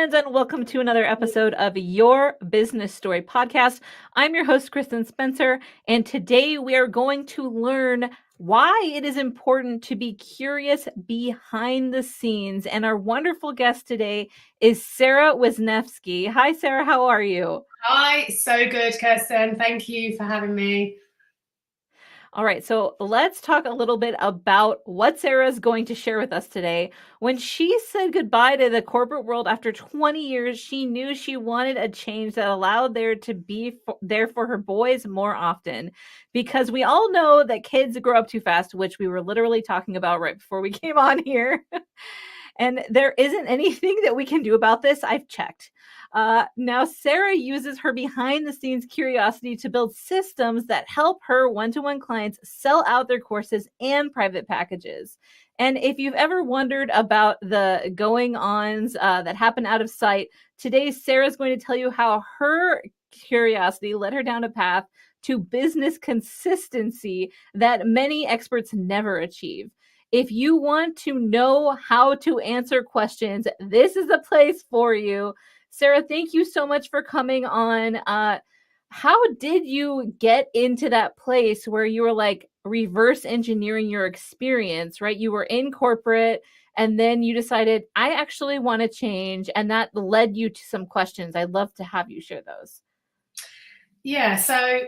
friends, and welcome to another episode of Your Business Story podcast. I'm your host, Kristin Spencer, and today we are going to learn why it is important to be curious behind the scenes. And our wonderful guest today is Sara Wisniewski. Hi, Sara. How are you? Hi, so good, Kirsten. Thank you for having me. All right, so let's talk a little bit about what Sara is going to share with us today. When she said goodbye to the corporate world after 20 years, she knew she wanted a change that allowed there to be there for her boys more often. Because we all know that kids grow up too fast, which we were literally talking about right before we came on here. And there isn't anything that we can do about this. I've checked. Now, Sara uses her behind the scenes curiosity to build systems that help her one-to-one clients sell out their courses and private packages. And if you've ever wondered about the going-ons that happen out of sight, today Sara's going to tell you how her curiosity led her down a path to business consistency that many experts never achieve. If you want to know how to answer questions, this is the place for you. Sara, thank you so much for coming on. How did you get into that place where you were like reverse engineering your experience, right? You were in corporate and then you decided, I actually want to change. And that led you to some questions. I'd love to have you share those. Yeah, so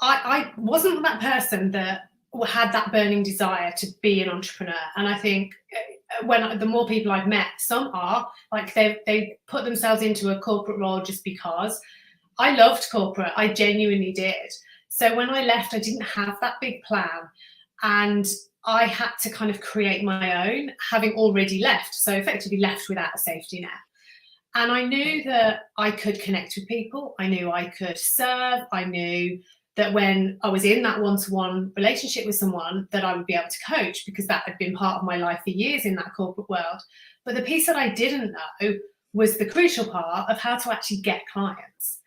I wasn't that person that had that burning desire to be an entrepreneur. And I think the more people I've met, some are like they put themselves into a corporate role just because. I loved corporate. I genuinely did. So when I left, I didn't have that big plan, and I had to kind of create my own, having already left. So effectively left without a safety net. And I knew that I could connect with people. I knew I could serve. I knew that when I was in that one-to-one relationship with someone, that I would be able to coach, because that had been part of my life for years in that corporate world. But the piece that I didn't know was the crucial part of how to actually get clients.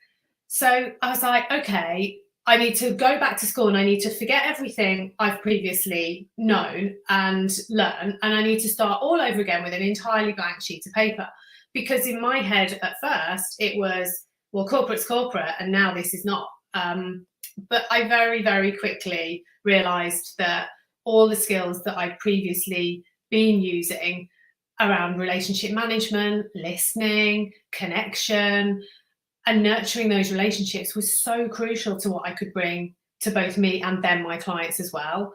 So I was like, okay, I need to go back to school and I need to forget everything I've previously known and learn. And I need to start all over again with an entirely blank sheet of paper. Because in my head at first, it was, well, corporate's corporate and now this is not. But I very, very quickly realized that all the skills that I'd previously been using around relationship management, listening, connection, and nurturing those relationships was so crucial to what I could bring to both me and then my clients as well.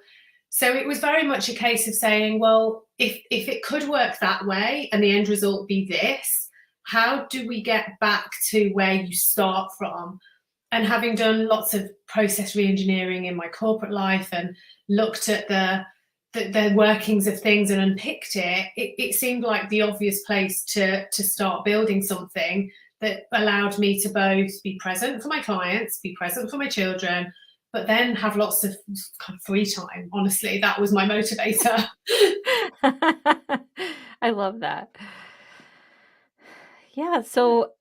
So it was very much a case of saying, well, if it could work that way and the end result be this, how do we get back to where you start from? And having done lots of process reengineering in my corporate life and looked at the workings of things and unpicked it seemed like the obvious place to start building something that allowed me to both be present for my clients, be present for my children, but then have lots of kind of free time. Honestly, that was my motivator. I love that. Yeah, so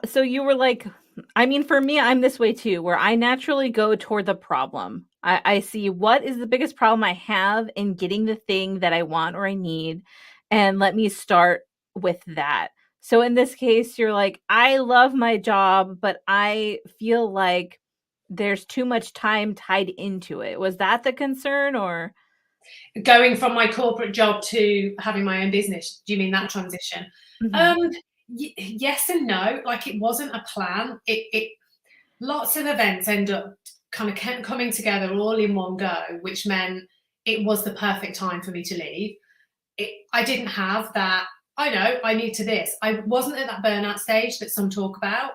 so you were like, I mean, for me, I'm this way too, where I naturally go toward the problem. I see what is the biggest problem I have in getting the thing that I want or I need, and let me start with that. So in this case, you're like, I love my job, but I feel like there's too much time tied into it. Was that the concern, or? Going from my corporate job to having my own business, do you mean that transition? Mhm. Yes and no. Like, it wasn't a plan. It lots of events end up kind of coming together all in one go, which meant it was the perfect time for me to leave. I didn't have that, I know, I need to this. I wasn't at that burnout stage that some talk about.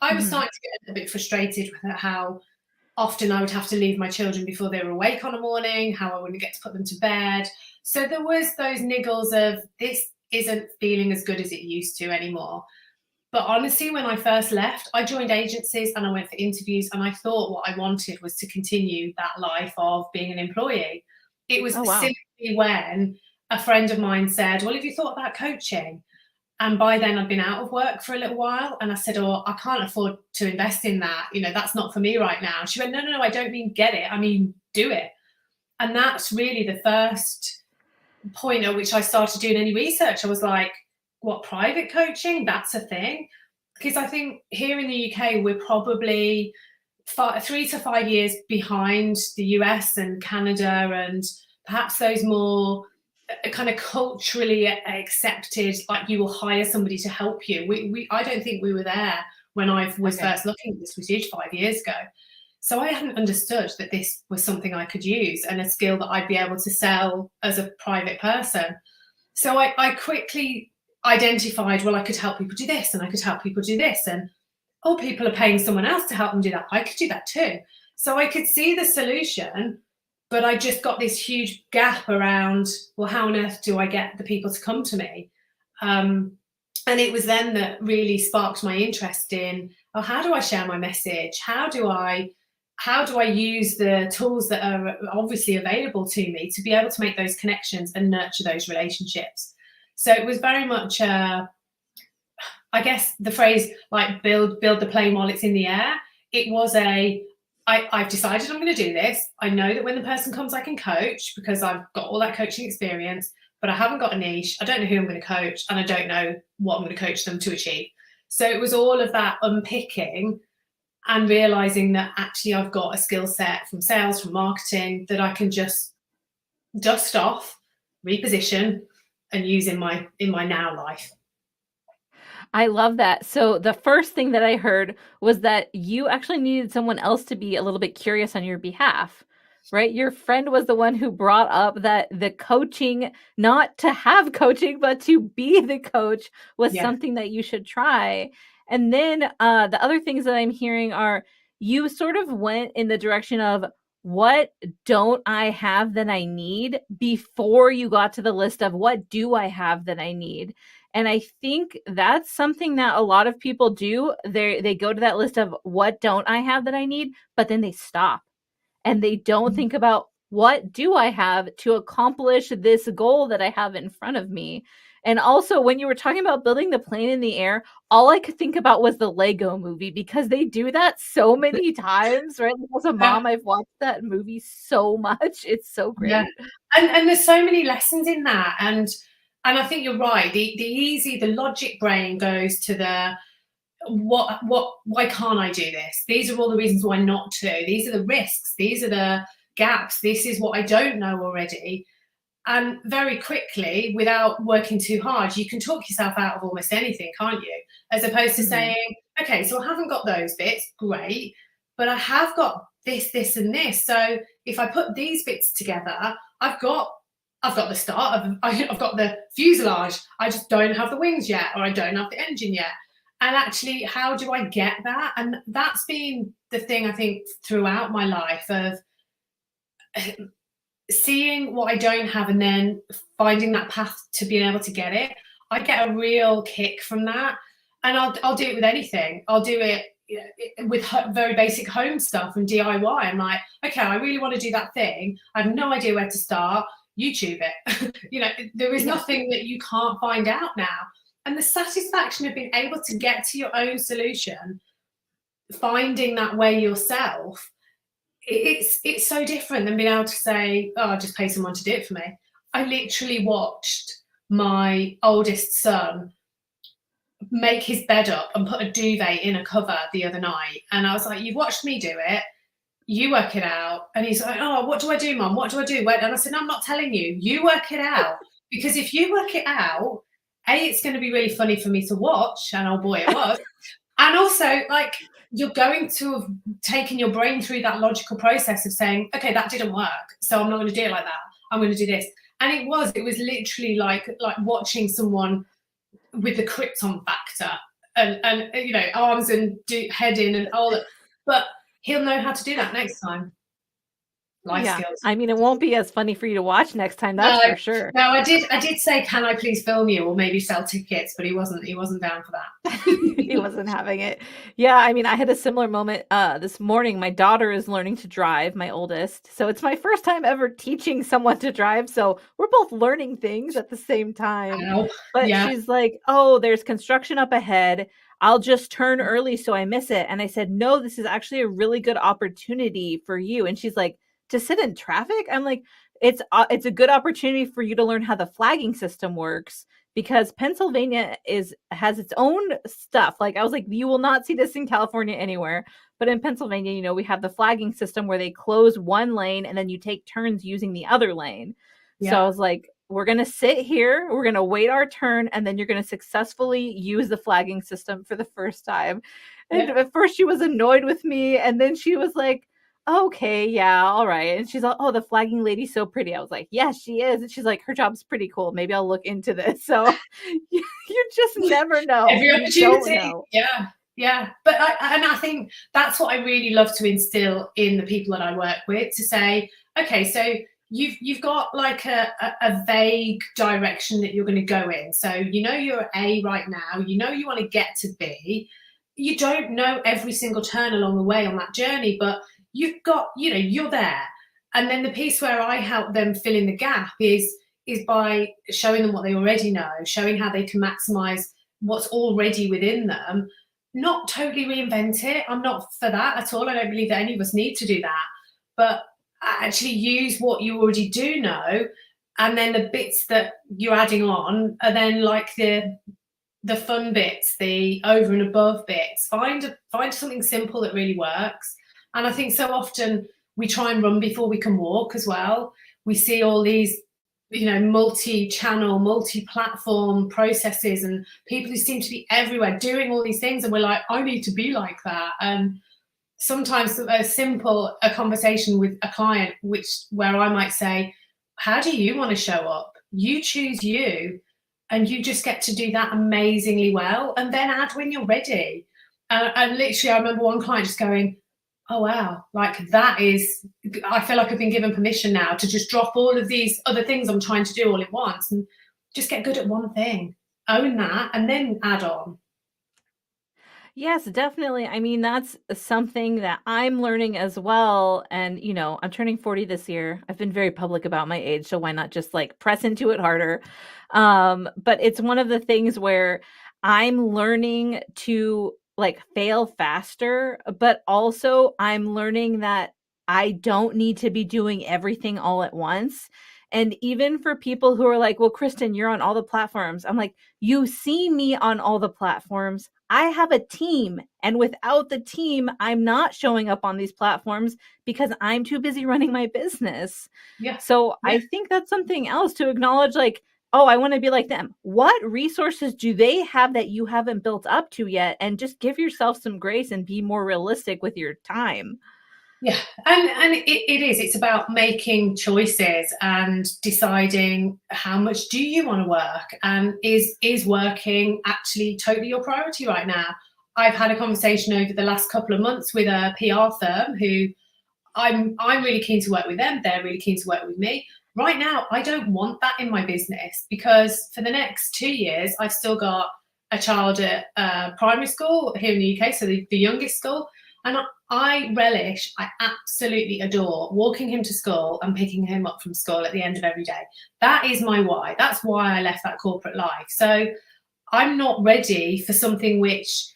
I was Mhm. starting to get a bit frustrated with how often I would have to leave my children before they were awake on a morning, how I wouldn't get to put them to bed. So there was those niggles of, this isn't feeling as good as it used to anymore. But honestly, when I first left, I joined agencies and I went for interviews, and I thought what I wanted was to continue that life of being an employee. It was Oh, wow. simply when a friend of mine said, well, have you thought about coaching? And by then I'd been out of work for a little while. And I said, oh, I can't afford to invest in that. You know, that's not for me right now. She went, no, I don't mean get it. I mean, do it. And that's really the first point at which I started doing any research. I was like, what, private coaching, that's a thing. Because I think here in the UK, we're probably 3 to 5 years behind the US and Canada, and perhaps those more kind of culturally accepted, like you will hire somebody to help you. I don't think we were there when I was Okay. first looking at this. Was huge 5 years ago. So I hadn't understood that this was something I could use and a skill that I'd be able to sell as a private person. So I quickly identified, well, I could help people do this and I could help people do this. And oh, people are paying someone else to help them do that. I could do that too. So I could see the solution, but I just got this huge gap around, well, how on earth do I get the people to come to me? And it was then that really sparked my interest in, oh, how do I share my message? How do I use the tools that are obviously available to me to be able to make those connections and nurture those relationships? So it was very much, I guess the phrase like build the plane while it's in the air. It was I've decided I'm going to do this. I know that when the person comes, I can coach because I've got all that coaching experience, but I haven't got a niche. I don't know who I'm going to coach, and I don't know what I'm going to coach them to achieve. So it was all of that unpicking and realizing that actually I've got a skill set from sales, from marketing that I can just dust off, reposition, and use in my now life. I love that. So the first thing that I heard was that you actually needed someone else to be a little bit curious on your behalf, right? Your friend was the one who brought up that the coaching, not to have coaching, but to be the coach was Yeah. something that you should try. And then the other things that I'm hearing are you sort of went in the direction of what don't I have that I need before you got to the list of what do I have that I need. And I think that's something that a lot of people do. They go to that list of what don't I have that I need, but then they stop and they don't think about what do I have to accomplish this goal that I have in front of me. And also, when you were talking about building the plane in the air, all I could think about was the Lego movie because they do that so many times, right? As a Yeah. mom, I've watched that movie so much. It's so Yeah. great. And there's so many lessons in that. And I think you're right. The logic brain goes to the why can't I do this? These are all the reasons why not to. These are the risks. These are the gaps. This is what I don't know already. And very quickly, without working too hard, you can talk yourself out of almost anything, can't you? As opposed to Mhm. saying, okay, so I haven't got those bits, great, but I have got this, this, and this. So if I put these bits together, I've got the start, I've got the fuselage. I just don't have the wings yet, or I don't have the engine yet. And actually, how do I get that? And that's been the thing I think throughout my life of seeing what I don't have and then finding that path to being able to get it. I get a real kick from that. And I'll do it with anything. I'll do it with very basic home stuff and DIY. I'm like, okay, I really want to do that thing. I have no idea where to start. YouTube it. There is Yeah. nothing that you can't find out now. And the satisfaction of being able to get to your own solution, finding that way yourself, it's so different than being able to say, oh, I'll just pay someone to do it for me. I literally watched my oldest son make his bed up and put a duvet in a cover the other night. And I was like, you've watched me do it. You work it out. And he's like, oh, what do I do, Mum? What do I do? And I said, no, I'm not telling you. You work it out. Because if you work it out, it's going to be really funny for me to watch. And oh boy, it was. And also, like, you're going to have taken your brain through that logical process of saying, okay, that didn't work, so I'm not going to do it like that. I'm going to do this. And it was literally like watching someone with the Krypton factor and arms and head in and all that. But he'll know how to do that next time. Life Yeah. skills. I mean, it won't be as funny for you to watch next time, No, that's for sure. no, I did say, can I please film you or maybe sell tickets, but he wasn't down for that. He wasn't having it. Yeah, I mean, I had a similar moment this morning. My daughter is learning to drive, my oldest. So it's my first time ever teaching someone to drive. So we're both learning things at the same time. Ow. But Yeah. she's like, "Oh, there's construction up ahead. I'll just turn early so I miss it." And I said, "No, this is actually a really good opportunity for you." And she's like, "To sit in traffic?" I'm like, it's a good opportunity for you to learn how the flagging system works because Pennsylvania has its own stuff. Like I was like, you will not see this in California anywhere. But in Pennsylvania, you know, we have the flagging system where they close one lane and then you take turns using the other lane. So I Yeah. was like, we're going to sit here, we're going to wait our turn, and then you're going to successfully use the flagging system for the first time. And Yeah. at first she was annoyed with me, and then she was like, okay, yeah, all right. And she's like, oh, the flagging lady's so pretty. I was like, yeah, she is. And she's like, her job's pretty cool. Maybe I'll look into this. So you just never know. Every You don't opportunity. know. Yeah. Yeah. But I think that's what I really love to instill in the people that I work with, to say, okay, so you've got like a vague direction that you're going to go in. So you know you're at A right now, you know you want to get to B. You don't know every single turn along the way on that journey, but you've got, you know, you're there. And then the piece where I help them fill in the gap is by showing them what they already know, showing how they can maximize what's already within them, not totally reinvent it. I'm not for that at all. I don't believe that any of us need to do that, but actually use what you already do know, and then the bits that you're adding on are then like the fun bits, the over and above bits. Find something simple that really works. And I think so often we try and run before we can walk as well. We see all these, you know, multi-channel, multi-platform processes and people who seem to be everywhere doing all these things, and we're like, I need to be like that. And sometimes a conversation with a client, where I might say, how do you want to show up? You choose you, and you just get to do that amazingly well, and then add when you're ready. And literally, I remember one client just going, oh wow, like that is, I feel like I've been given permission now to just drop all of these other things I'm trying to do all at once and just get good at one thing, own that, and then add on. Yes, definitely. I mean, that's something that I'm learning as well. And, you know, I'm turning 40 this year. I've been very public about my age, so why not just like press into it harder? But it's one of the things where I'm learning to like fail faster, but also I'm learning that I don't need to be doing everything all at once. And even for people who are like, well, Kristin, you're on all the platforms. I'm like, you see me on all the platforms. I have a team, and without the team, I'm not showing up on these platforms because I'm too busy running my business. Yeah. So Yeah. I think that's something else to acknowledge, like, oh, I want to be like them. What resources do they have that you haven't built up to yet? And just give yourself some grace and be more realistic with your time. Yeah, and it is. It's about making choices and deciding how much do you want to work, and is working actually totally your priority right now. I've had a conversation over the last couple of months with a PR firm who I'm really keen to work with them. They're really keen to work with me. Right now, I don't want that in my business, because for the next 2 years, I've still got a child at primary school here in the UK, so the youngest school. And I absolutely adore walking him to school and picking him up from school at the end of every day. That is my why. That's why I left that corporate life. So I'm not ready for something which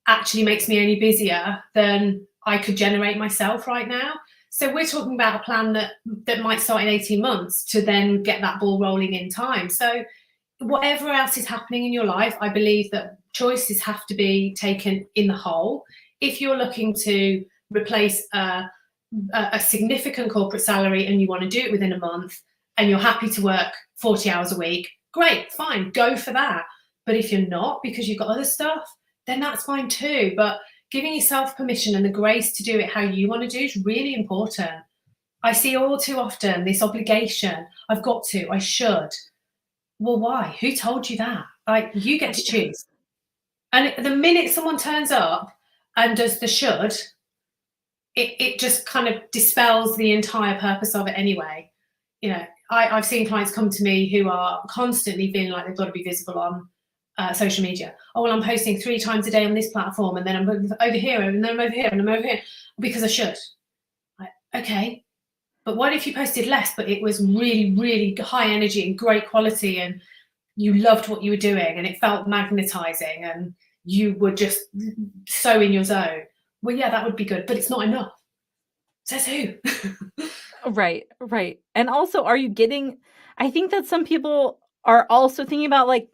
actually makes me any busier than I could generate myself right now. So we're talking about a plan that might start in 18 months to then get that ball rolling in time. So whatever else is happening in your life, I believe that choices have to be taken in the whole. If you're looking to replace a significant corporate salary and you want to do it within a month and you're happy to work 40 hours a week, great, fine, go for that. But if you're not, because you've got other stuff, then that's fine too. But giving yourself permission and the grace to do it how you want to do is really important. I see all too often this obligation. I've got to, I should. Well, why? Who told you that? Like, you get to choose. And the minute someone turns up and does the should, it just kind of dispels the entire purpose of it anyway. You know, I've seen clients come to me who are constantly feeling like they've got to be visible on social media. Oh, well, I'm posting 3 times a day on this platform, and then I'm over here, and then I'm over here, and I'm over here, because I should. Like, okay, but what if you posted less, but it was really, really high energy and great quality, and you loved what you were doing, and it felt magnetizing, and you were just so in your zone? Well, yeah, that would be good, but it's not enough. Says who? Right, right. And also, are you getting, I think that some people are also thinking about like,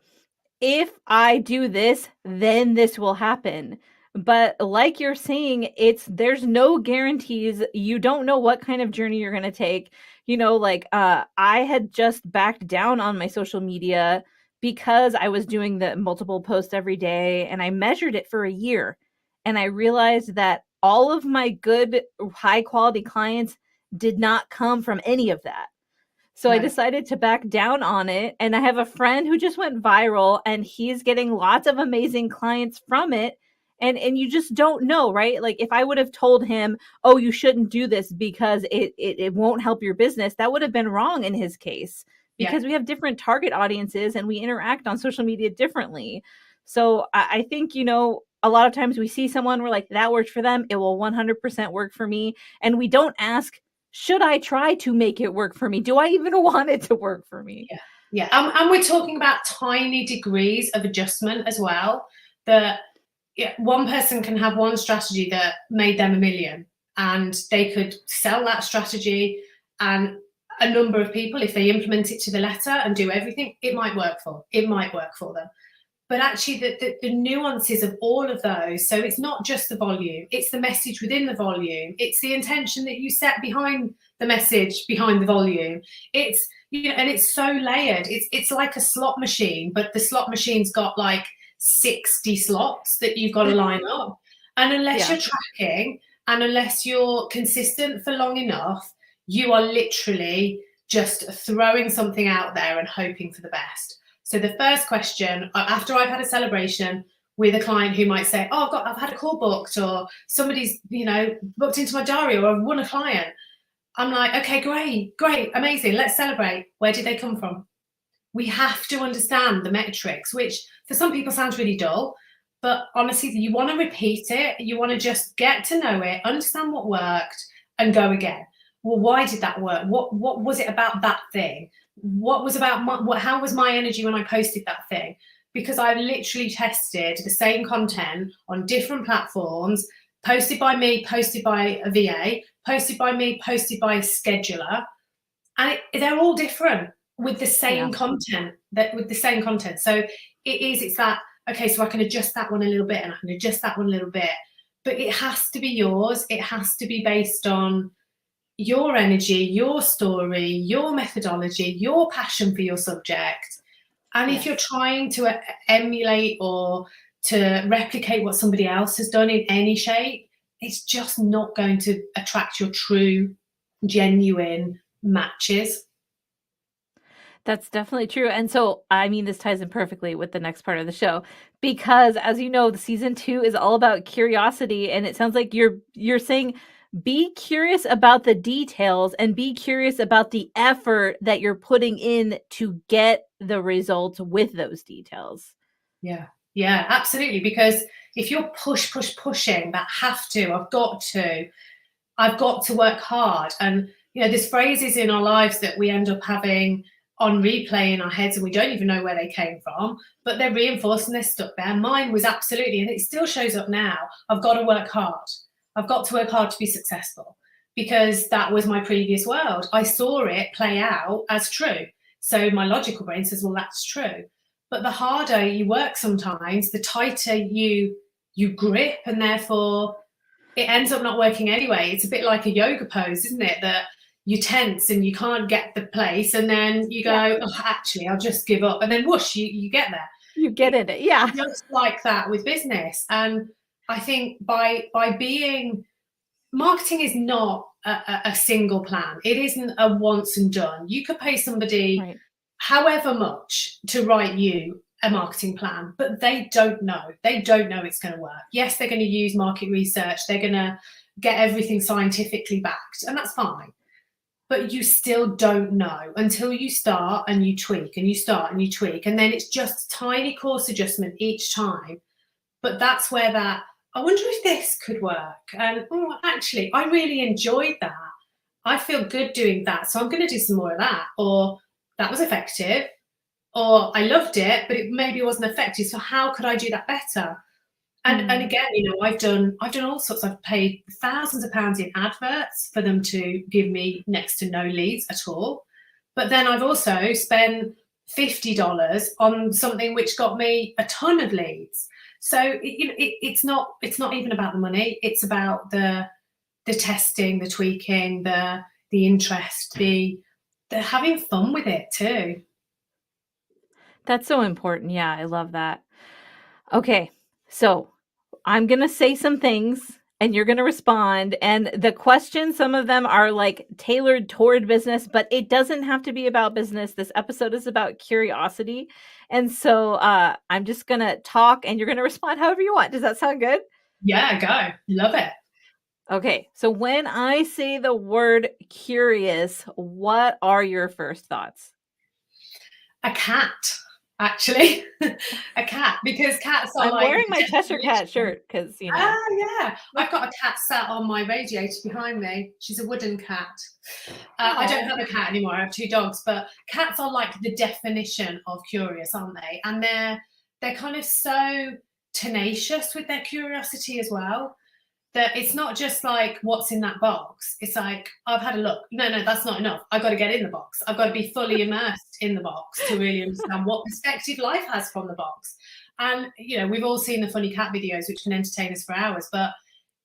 if I do this, then this will happen. But like you're saying, there's no guarantees. You don't know what kind of journey you're going to take. Like I had just backed down on my social media because I was doing the multiple posts every day, and I measured it for a year, and I realized that all of my good high quality clients did not come from any of that. So I Right. decided to back down on it. And I have a friend who just went viral, and he's getting lots of amazing clients from it. And you just don't know, right? Like if I would have told him, oh, you shouldn't do this because it won't help your business, that would have been wrong in his case, Yeah. because we have different target audiences and we interact on social media differently. So I think, a lot of times we see someone, we're like, that worked for them, it will 100% work for me. And we don't ask, should I try to make it work for me? Do I even want it to work for me? Yeah. Yeah. And we're talking about tiny degrees of adjustment as well. That one person can have one strategy that made them a million, and they could sell that strategy, and a number of people, if they implement it to the letter and do everything, it might work for them. But actually the nuances of all of those, so it's not just the volume, it's the message within the volume, it's the intention that you set behind the message behind the volume, it's and it's so layered. It's like a slot machine, but the slot machine's got like 60 slots that you've got to line up, and unless Yeah. you're tracking and unless you're consistent for long enough, you are literally just throwing something out there and hoping for the best. So the first question, after I've had a celebration with a client who might say, oh, I've had a call booked, or somebody's, booked into my diary, or I've won a client. I'm like, okay, great, amazing. Let's celebrate. Where did they come from? We have to understand the metrics, which for some people sounds really dull, but honestly, you want to repeat it. You want to just get to know it, understand what worked, and go again. Well, why did that work? What was it about that thing? What was about how was my energy when I posted that thing? Because I've literally tested the same content on different platforms, posted by me, posted by a VA, posted by me, posted by a scheduler, and they're all different with the same content. So it's that, okay, so I can adjust that one a little bit, and I can adjust that one a little bit, but it has to be yours. It has to be based on your energy, your story, your methodology, your passion for your subject. And if you're trying to emulate or to replicate what somebody else has done in any shape, it's just not going to attract your true, genuine matches. That's definitely true. And so, I mean, this ties in perfectly with the next part of the show, because as you know, the season 2 is all about curiosity, and it sounds like you're saying be curious about the details and be curious about the effort that you're putting in to get the results with those details. Yeah. Yeah, absolutely. Because if you're pushing, that I've got to work hard. And there's phrases in our lives that we end up having on replay in our heads, and we don't even know where they came from, but they're reinforced and they're stuck there. Mine was absolutely, and it still shows up now, I've got to work hard. I've got to work hard to be successful, because that was my previous world. I saw it play out as true. So my logical brain says, well, that's true. But the harder you work sometimes, the tighter you grip, and therefore it ends up not working anyway. It's a bit like a yoga pose, isn't it? That you tense and you can't get the place, and then you go, oh, actually, I'll just give up. And then whoosh, you get there. You get in it. Yeah. Just like that with business. And I think by being, marketing is not a single plan. It isn't a once and done. You could pay somebody however much to write you a marketing plan, but they don't know. They don't know it's going to work. Yes, they're going to use market research. They're going to get everything scientifically backed, and that's fine. But you still don't know until you start and you tweak and you start and you tweak. And then it's just tiny course adjustment each time. But that's where that, I wonder if this could work. And actually, I really enjoyed that. I feel good doing that. So I'm going to do some more of that. Or that was effective. Or I loved it, but it maybe wasn't effective. So how could I do that better? And again, I've done all sorts. I've paid thousands of pounds in adverts for them to give me next to no leads at all. But then I've also spent $50 on something which got me a ton of leads. So it's not even about the money. It's about the testing, the tweaking, the interest, the having fun with it too. That's so important. Yeah, I love that. Okay, so I'm gonna say some things and you're gonna respond. And the questions, some of them are like tailored toward business, but it doesn't have to be about business. This episode is about curiosity. And so I'm just gonna talk and you're gonna respond however you want. Does that sound good? Yeah, go. Love it. Okay, so when I say the word curious, what are your first thoughts? A cat, actually. A cat, because cats are I'm like wearing the my Cheshire Cat definition. shirt because, Yeah. I've got a cat sat on my radiator behind me. She's a wooden cat. I don't have a cat anymore. I have 2 dogs, but cats are like the definition of curious, aren't they? And they're kind of so tenacious with their curiosity as well, that it's not just like what's in that box. It's like, I've had a look. No, that's not enough. I've got to get in the box. I've got to be fully immersed in the box to really understand what perspective life has from the box. And we've all seen the funny cat videos which can entertain us for hours, but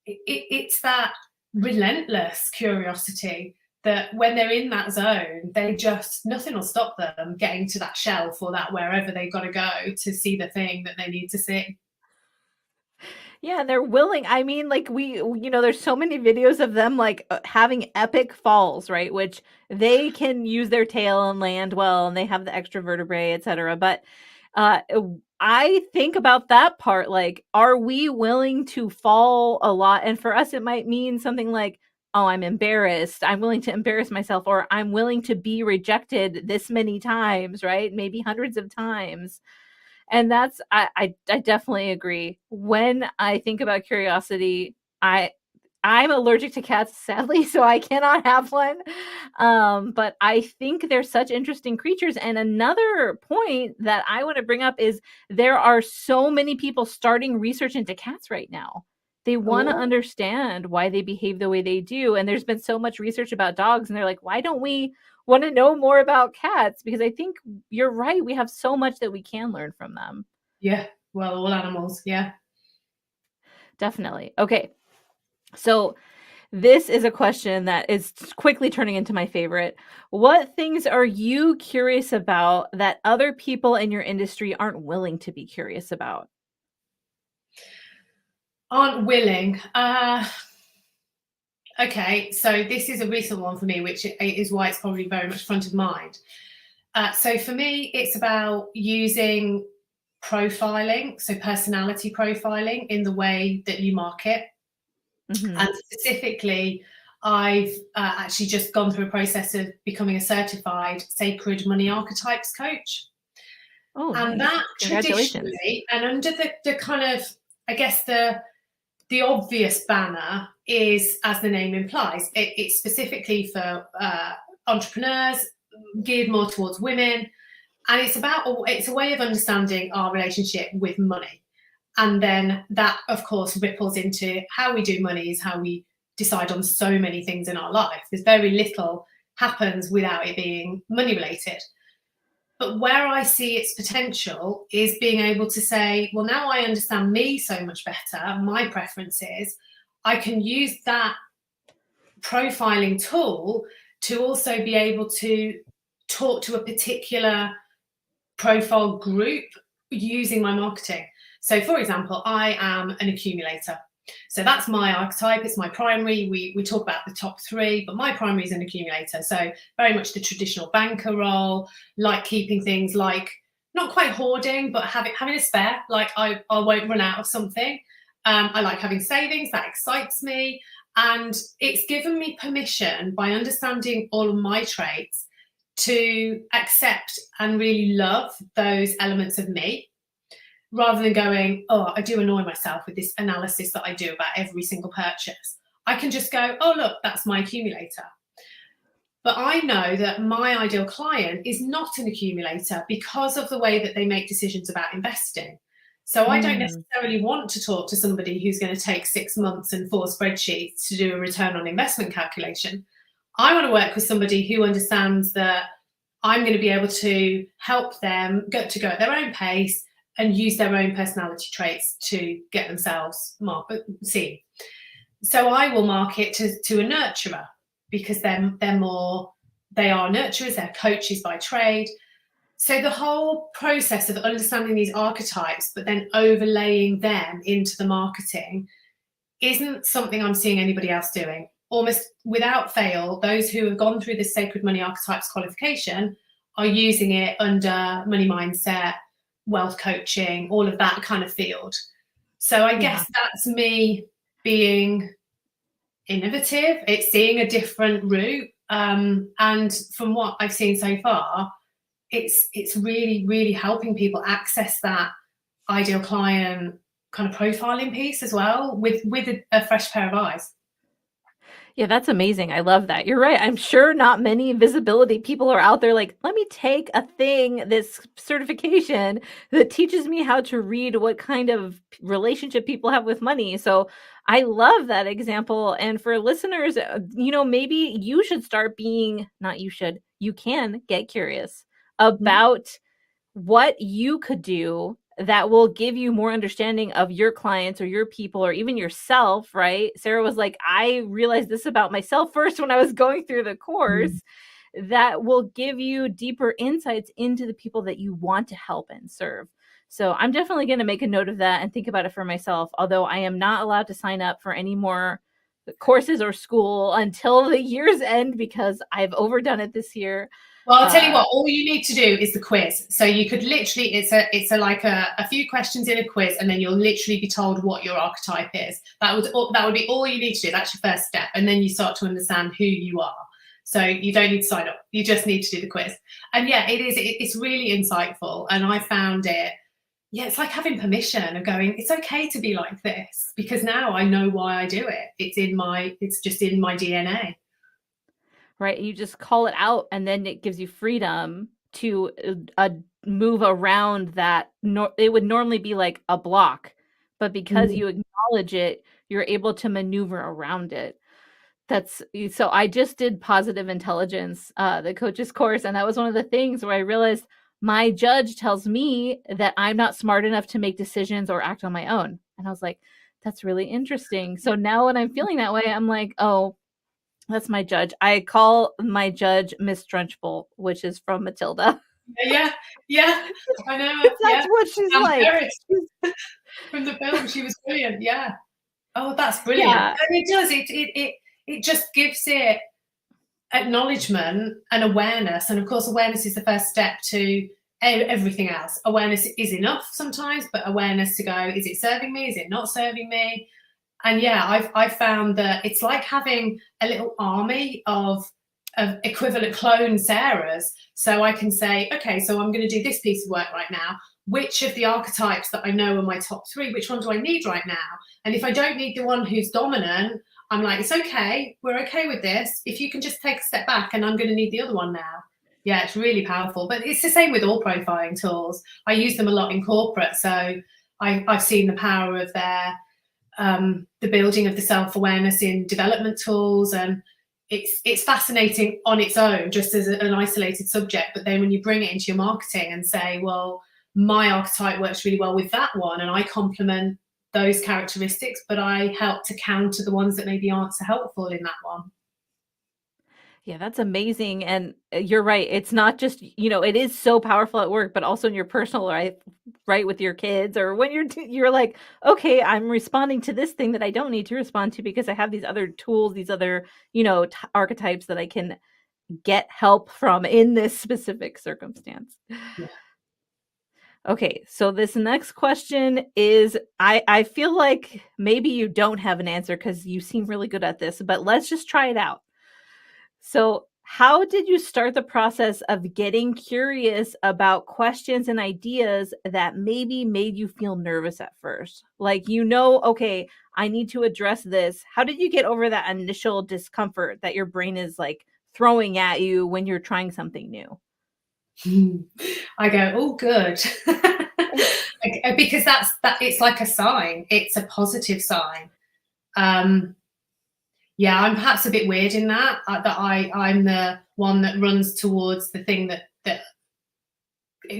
it's that relentless curiosity that when they're in that zone, nothing will stop them getting to that shelf or that wherever they've got to go to see the thing that they need to see. Yeah, they're willing. I mean, like there's so many videos of them like having epic falls, right? Which they can use their tail and land well, and they have the extra vertebrae, etc. But uh, I think about that part. Like, are we willing to fall a lot? And for us, it might mean something like, "Oh, I'm embarrassed. I'm willing to embarrass myself," or "I'm willing to be rejected this many times," right? Maybe hundreds of times. And that's I definitely agree. When I think about curiosity, I'm allergic to cats, sadly, so I cannot have one. But I think they're such interesting creatures. And another point that I want to bring up is there are so many people starting research into cats right now. They want to Oh, understand why they behave the way they do. And there's been so much research about dogs, and they're like, why don't we want to know more about cats? Because I think you're right. We have so much that we can learn from them. yeah. Well, all animals, yeah. Definitely. Okay. So this is a question that is quickly turning into my favorite. What things are you curious about that other people in your industry aren't willing to be curious about? Aren't willing. Okay, so this is a recent one for me, which is why it's probably very much front of mind. So for me, it's about using profiling, so personality profiling in the way that you market. Mm-hmm. And specifically, I've actually just gone through a process of becoming a certified sacred money archetypes coach. Oh, And nice. that Congratulations. traditionally, and under the kind of, I guess, the obvious banner is, as the name implies, it's specifically for entrepreneurs, geared more towards women, and it's a way of understanding our relationship with money, and then that, of course, ripples into how we do money, is how we decide on so many things in our life. There's very little happens without it being money related. But where I see its potential is being able to say, well, now I understand me so much better, my preferences. I can use that profiling tool to also be able to talk to a particular profile group using my marketing. So, for example, I am an accumulator. So that's my archetype. It's my primary. We talk about the top 3, but my primary is an accumulator. So very much the traditional banker role, like keeping things, like not quite hoarding, but having a spare. Like I won't run out of something. I like having savings. That excites me. And it's given me permission, by understanding all of my traits, to accept and really love those elements of me, rather than going, oh, I do annoy myself with this analysis that I do about every single purchase. I can just go, oh, look, that's my accumulator. But I know that my ideal client is not an accumulator because of the way that they make decisions about investing. So I don't necessarily want to talk to somebody who's going to take 6 months and 4 spreadsheets to do a return on investment calculation. I want to work with somebody who understands that I'm going to be able to help them go at their own pace and use their own personality traits to get themselves seen. So I will market to a nurturer, because they are nurturers, they're coaches by trade. So the whole process of understanding these archetypes, but then overlaying them into the marketing, isn't something I'm seeing anybody else doing. Almost without fail, those who have gone through the Sacred Money Archetypes qualification are using it under money mindset, wealth coaching, all of that kind of field. So I guess that's me being innovative. It's seeing a different route. And from what I've seen so far, it's really, really helping people access that ideal client kind of profiling piece as well, with a fresh pair of eyes. Yeah, that's amazing. I love that. You're right. I'm sure not many visibility people are out there like, let me take a thing, this certification that teaches me how to read what kind of relationship people have with money. So I love that example. And for listeners, maybe you should start being, not you should, you can get curious about what you could do that will give you more understanding of your clients or your people or even yourself, right? Sara was like, I realized this about myself first when I was going through the course, that will give you deeper insights into the people that you want to help and serve. So I'm definitely going to make a note of that and think about it for myself, although I am not allowed to sign up for any more courses or school until the year's end because I've overdone it this year. Well, I'll tell you what, all you need to do is the quiz. So you could literally, it's a few questions in a quiz, and then you'll literally be told what your archetype is. That would be all you need to do. That's your first step. And then you start to understand who you are. So you don't need to sign up. You just need to do the quiz. And yeah, it's really insightful. And I found it, it's like having permission of going, it's okay to be like this, because now I know why I do it. It's just in my DNA. Right? You just call it out, and then it gives you freedom to move around that. It would normally be like a block, but because you acknowledge it, you're able to maneuver around it. So I just did positive intelligence, the coach's course, and that was one of the things where I realized my judge tells me that I'm not smart enough to make decisions or act on my own. And I was like, that's really interesting. So now when I'm feeling that way, I'm like, oh, that's my judge. I call my judge Miss Trunchbull, which is from Matilda. Yeah, I know. That's what she's like. From the film, she was brilliant. Yeah. Oh, that's brilliant. Yeah. And it does. It just gives it acknowledgement and awareness. And of course, awareness is the first step to everything else. Awareness is enough sometimes, but awareness to go, is it serving me? Is it not serving me? And yeah, I've found that it's like having a little army of equivalent clone Sarahs. So I can say, okay, so I'm going to do this piece of work right now. Which of the archetypes that I know are my top 3, which one do I need right now? And if I don't need the one who's dominant, I'm like, it's okay. We're okay with this. If you can just take a step back, and I'm going to need the other one now. Yeah, it's really powerful. But it's the same with all profiling tools. I use them a lot in corporate. So I've seen the power of the building of the self-awareness in development tools, and it's fascinating on its own, just as an isolated subject. But then when you bring it into your marketing and say, well, my archetype works really well with that one, and I complement those characteristics, but I help to counter the ones that maybe aren't so helpful in that one. Yeah, that's amazing. And you're right. It's not just, it is so powerful at work, but also in your personal life, right? With your kids, or when you're like, okay, I'm responding to this thing that I don't need to respond to because I have these other tools, these other, archetypes that I can get help from in this specific circumstance. Yeah. Okay, so this next question is, I feel like maybe you don't have an answer because you seem really good at this, but let's just try it out. So how did you start the process of getting curious about questions and ideas that maybe made you feel nervous at first? Like, okay, I need to address this. How did you get over that initial discomfort that your brain is like throwing at you when you're trying something new? I go, oh, good. Because it's like a sign. It's a positive sign. Yeah, I'm perhaps a bit weird in that I'm the one that runs towards the thing that that,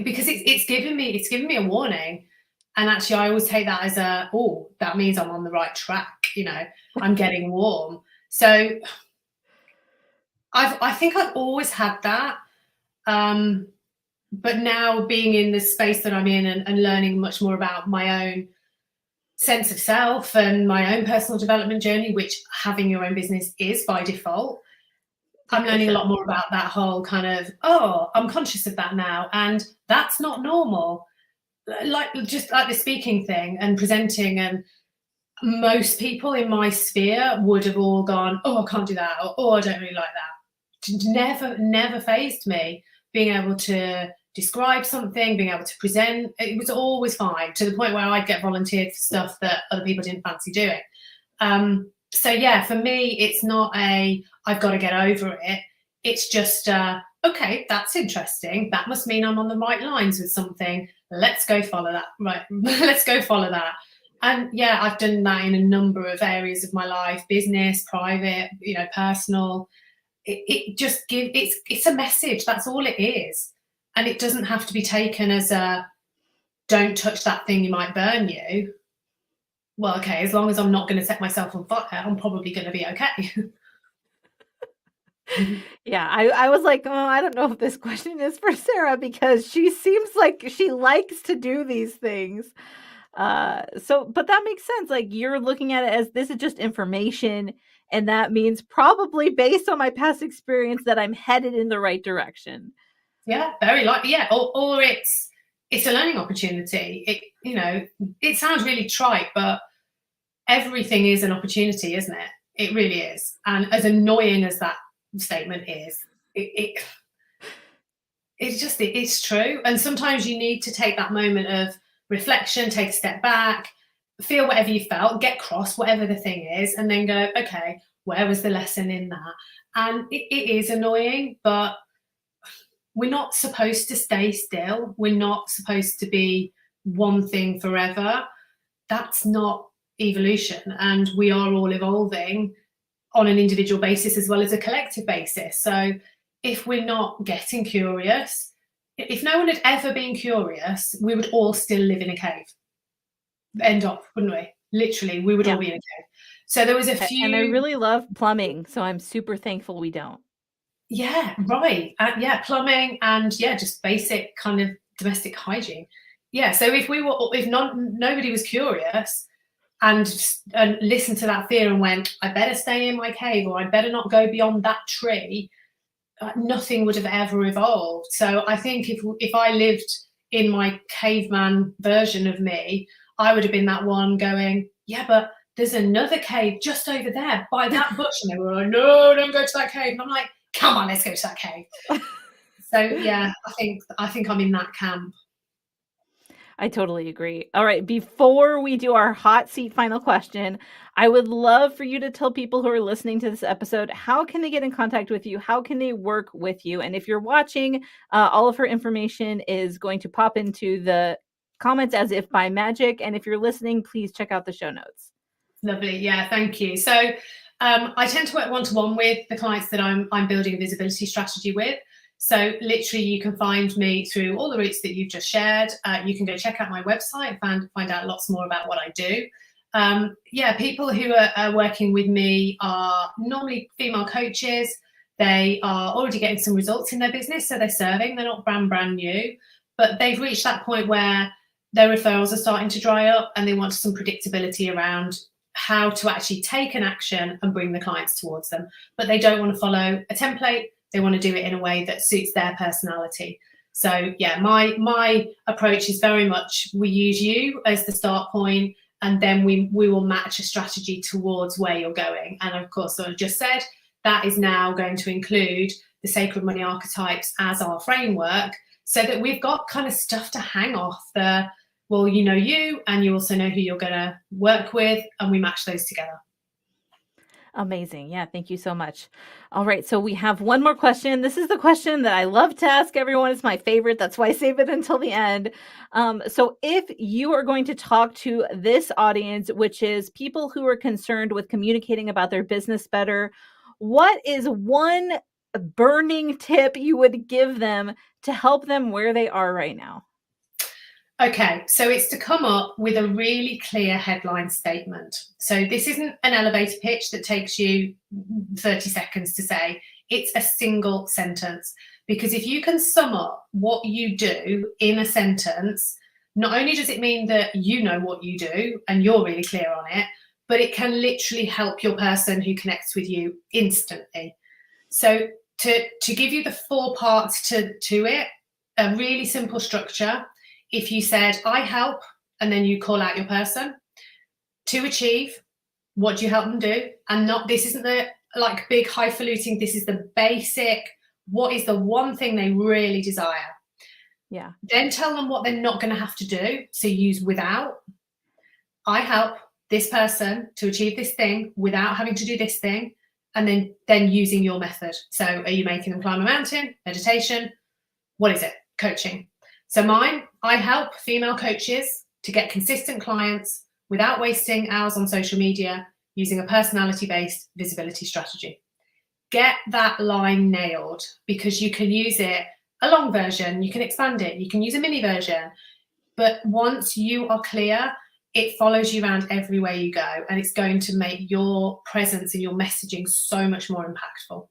because it's given me a warning. And actually, I always take that as that means I'm on the right track. I'm getting warm. So I think I've always had that. But now, being in the space that I'm in, and learning much more about my own sense of self and my own personal development journey, which having your own business is by default, I'm learning a lot more about that whole kind of, I'm conscious of that now, and that's not normal. Just like the speaking thing and presenting, and most people in my sphere would have all gone, I can't do that, or I don't really like that. Never fazed me being able to describe something, being able to present. It was always fine, to the point where I'd get volunteered for stuff that other people didn't fancy doing. So yeah, for me, it's not I've got to get over it. It's just, okay, that's interesting. That must mean I'm on the right lines with something. Let's go follow that. Right. Let's go follow that. And yeah, I've done that in a number of areas of my life: business, private, personal. It's a message. That's all it is. And it doesn't have to be taken as don't touch that thing, you might burn you. Well, okay, as long as I'm not going to set myself on fire, I'm probably going to be okay. Yeah, I was like, I don't know if this question is for Sara, because she seems like she likes to do these things. But that makes sense. Like, you're looking at it as, this is just information, and that means, probably based on my past experience, that I'm headed in the right direction. Yeah, very likely. Yeah, or it's a learning opportunity. It sounds really trite, but everything is an opportunity, isn't it? It really is. And as annoying as that statement is, it's true. And sometimes you need to take that moment of reflection, take a step back, feel whatever you felt, get cross, whatever the thing is, and then go, okay, where was the lesson in that? And it is annoying, but we're not supposed to stay still. We're not supposed to be one thing forever. That's not evolution. And we are all evolving on an individual basis as well as a collective basis. So if we're not getting curious, if no one had ever been curious, we would all still live in a cave. End of, wouldn't we? Literally, we would all be in a cave. So there was a few. And I really love plumbing, so I'm super thankful we don't. Yeah, right. Plumbing, and just basic kind of domestic hygiene. Yeah, so if nobody was curious and listened to that fear and went, I better stay in my cave, or I better not go beyond that tree, nothing would have ever evolved. So I think if I lived in my caveman version of me, I would have been that one going, yeah, but there's another cave just over there by that bush. And they were like, no, don't go to that cave. And I'm like, come on, let's go to that cave. So yeah, I think I'm in that camp. I totally agree. All right, before we do our hot seat final question, I would love for you to tell people who are listening to this episode, how can they get in contact with you? How can they work with you? And if you're watching, all of her information is going to pop into the comments as if by magic. And if you're listening, please check out the show notes. Lovely. Yeah, thank you. So I tend to work one-to-one with the clients that I'm building a visibility strategy with. So literally, you can find me through all the routes that you've just shared. You can go check out my website and find out lots more about what I do. People who are working with me are normally female coaches. They are already getting some results in their business, so they're serving. They're not brand new, but they've reached that point where their referrals are starting to dry up, and they want some predictability around how to actually take an action and bring the clients towards them. But they don't want to follow a template. They want to do it in a way that suits their personality. So yeah, my approach is very much, we use you as the start point, and then we will match a strategy towards where you're going. And of course, as I just said, that is now going to include the sacred money archetypes as our framework, so that we've got kind of stuff to hang off the, well, you know you, and you also know who you're going to work with, and we match those together. Amazing. Yeah, thank you so much. All right, so we have one more question. This is the question that I love to ask everyone. It's my favorite. That's why I save it until the end. So if you are going to talk to this audience, which is people who are concerned with communicating about their business better, what is one burning tip you would give them to help them where they are right now? Okay, so it's to come up with a really clear headline statement. So this isn't an elevator pitch that takes you 30 seconds to say, it's a single sentence. Because if you can sum up what you do in a sentence, not only does it mean that you know what you do and you're really clear on it, but it can literally help your person who connects with you instantly. So to give you the 4 parts to it, a really simple structure. If you said, I help, and then you call out your person, to achieve, what do you help them do? And not, this isn't the like big highfalutin, this is the basic, what is the one thing they really desire? Yeah. Then tell them what they're not going to have to do. So use without. I help this person to achieve this thing without having to do this thing. And then using your method. So are you making them climb a mountain? Meditation? What is it? Coaching. So mine, I help female coaches to get consistent clients without wasting hours on social media using a personality-based visibility strategy. Get that line nailed, because you can use it, a long version, you can expand it, you can use a mini version. But once you are clear, it follows you around everywhere you go, and it's going to make your presence and your messaging so much more impactful.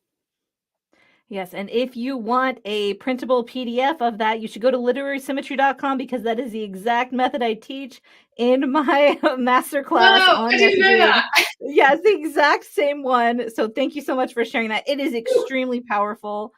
Yes, and if you want a printable PDF of that, you should go to literarysymmetry.com, because that is the exact method I teach in my masterclass Whoa, on I didn't know messaging. that. Yeah, it's the exact same one. So thank you so much for sharing that. It is extremely powerful.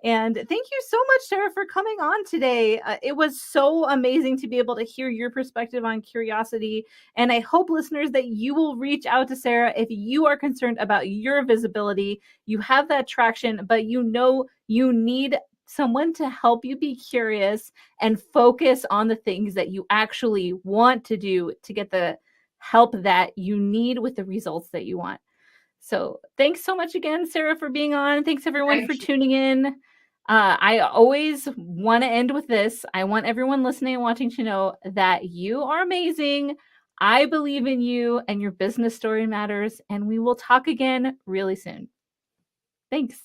And thank you so much, Sara, for coming on today. It was so amazing to be able to hear your perspective on curiosity. And I hope, listeners, that you will reach out to Sara if you are concerned about your visibility. You have that traction, but you know you need someone to help you be curious and focus on the things that you actually want to do to get the help that you need with the results that you want. So thanks so much again, Sara, for being on. Thanks everyone for tuning in. I always want to end with this. I want everyone listening and watching to know that you are amazing. I believe in you, and your business story matters. And we will talk again really soon. Thanks.